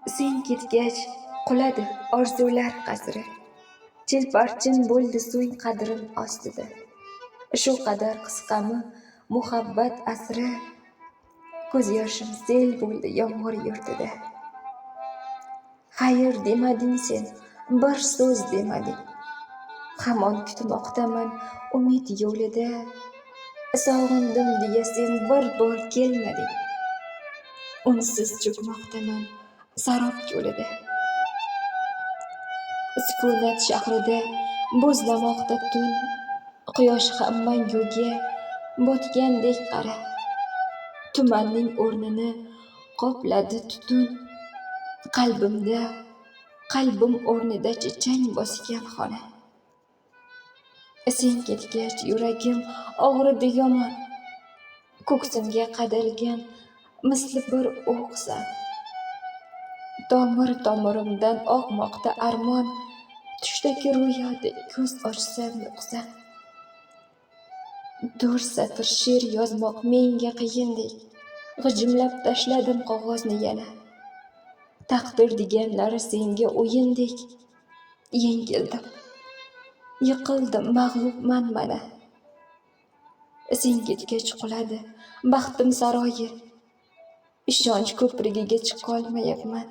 Sen ketgach quladi orzular qasri, Chilparchin bo'ldi so'ng qadrim ostida. Shu qadar qisqami muhabbat asri, Ko'z yoshim sel bo'ldi yomg'ir yurtida. Xayr demading sen, bir so'z demading. Hamon kutmoqdaman umid yo'lida. Sog'indim deya sen bir bor kelmading. Unsiz cho'kmoqdaman sarob yo'lida. Sukunat shahrida bo'zlamoqda tun, Quyosh ham manguga botgandek qara. Tumanning o'rnini qopladi tutun, qalbim o'rnida chechang bosgan xona. Sen ketgach yuragim og'ridi yomon, Ko'ksimga qadalgan misli bir o'qsan. Tomir-tomirimdan oqmoqda armon, Tushdagi ro'yodek ko'z ochsam yo'qsan. 4 satr she'r yozmoq menga qiyindek, G'ijimlab tashladim qog'ozni yana. Taqdir deganlari senga o'yindek. Yengildim, yiqildim, mag'lubman mana. Sen ketgach quladi baxtim saroyi, Ishonch ko'prigiga chiqolmayapman.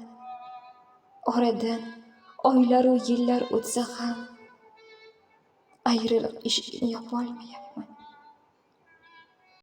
Oradan oylaru yillar o'tsa ham, Ayriliq eshigini yopolmayapman.